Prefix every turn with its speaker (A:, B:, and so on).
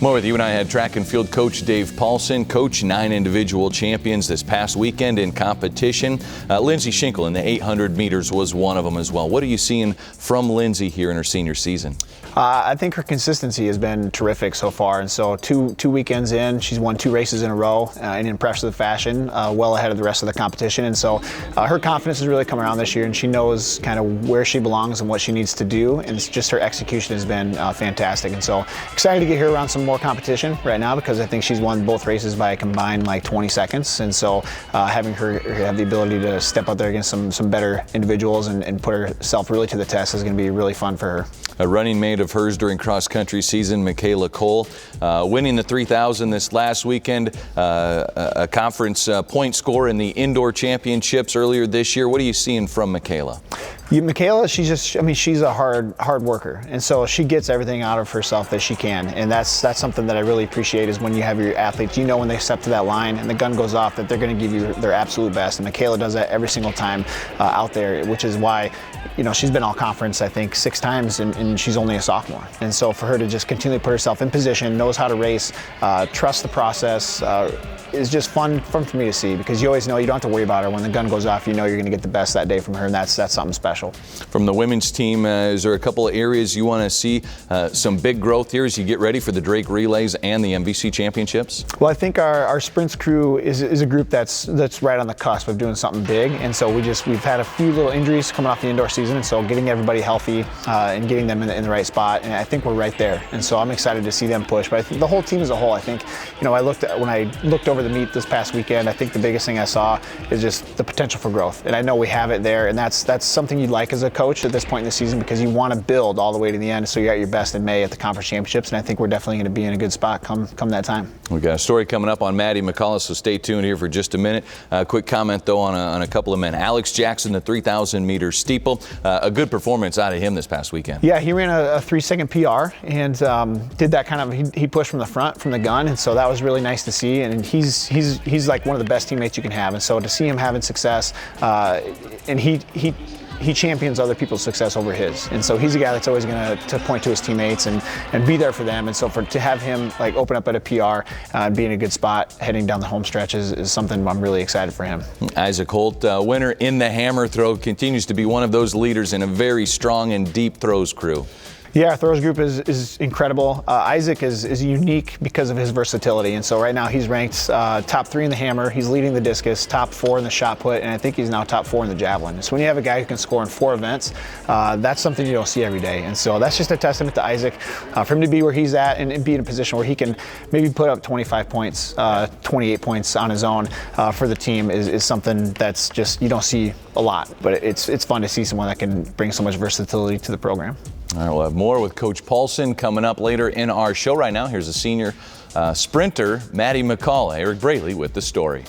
A: More with UNI head track and field coach Dave Paulsen. Coach, 9 individual champions this past weekend in competition. Lindsey Shing in the 800 meters was one of them as well. What are you seeing from Lindsey here in her senior season?
B: I think her consistency has been terrific so far, and so two weekends in, she's won 2 races in a row in impressive fashion, well ahead of the rest of the competition. And so her confidence has really come around this year, and she knows kind of where she belongs and what she needs to do, and it's just her execution has been fantastic. And so excited to get her around some more competition right now, because I think she's won both races by a combined like 20 seconds. And so having her have the ability to step out there against some better individuals and put herself really to the test is going to be really fun for her.
A: A running mate of hers during cross-country season, Mikayla Cole, winning the 3,000 this last weekend, a conference point score in the indoor championships earlier this year. What are you seeing from Mikayla?
B: Mikayla, she's a hard worker, and so she gets everything out of herself that she can, and that's something that I really appreciate. Is when you have your athletes, you know, when they step to that line and the gun goes off, that they're going to give you their absolute best, and Mikayla does that every single time out there, which is why, you know, she's been all conference I think 6 times, and she's only a sophomore. And so for her to just continue to put herself in position, knows how to race, trust the process, is just fun for me to see, because you always know you don't have to worry about her. When the gun goes off, you know you're going to get the best that day from her, and that's something special.
A: From the women's team, is there a couple of areas you want to see some big growth here as you get ready for the Drake Relays and the MVC Championships?
B: Well, I think our sprints crew is a group that's right on the cusp of doing something big, and so we've had a few little injuries coming off the indoor season, and so getting everybody healthy and getting them in the right spot, and I think we're right there. And so I'm excited to see them push. But I think the whole team as a whole, I think, you know, when I looked over the meet this past weekend, I think the biggest thing I saw is just the potential for growth, and I know we have it there, and that's something you'd like as a coach at this point in the season, because you want to build all the way to the end, so you're at your best in May at the conference championships, and I think we're definitely going to be in a good spot come that time.
A: We've got a story coming up on Maddie McCullough, so stay tuned here for just a minute. Quick comment though on a couple of men. Alex Jackson, the 3,000 meter steeple, a good performance out of him this past weekend.
B: Yeah, he ran a 3-second PR and did that kind of, he pushed from the front, from the gun, and so that was really nice to see. And he's like one of the best teammates you can have, and so to see him having success, and he champions other people's success over his, and so he's a guy that's always going to point to his teammates and be there for them. And so to have him like open up at a PR and be in a good spot heading down the home stretch is something I'm really excited for him.
A: Isaac Holt, winner in the hammer throw, continues to be one of those leaders in a very strong and deep throws crew.
B: Yeah, our throws group is incredible. Isaac is unique because of his versatility, and so right now he's ranked top 3 in the hammer. He's leading the discus, top 4 in the shot put, and I think he's now top 4 in the javelin. So when you have a guy who can score in 4 events, that's something you don't see every day. And so that's just a testament to Isaac, for him to be where he's at and be in a position where he can maybe put up 25 points, 28 points on his own for the team is something that's just, you don't see a lot. But it's fun to see someone that can bring so much versatility to the program.
A: All right, we'll have more with Coach Paulsen coming up later in our show. Right now, here's a senior sprinter, Maddie McCullough. Eric Braley with the story.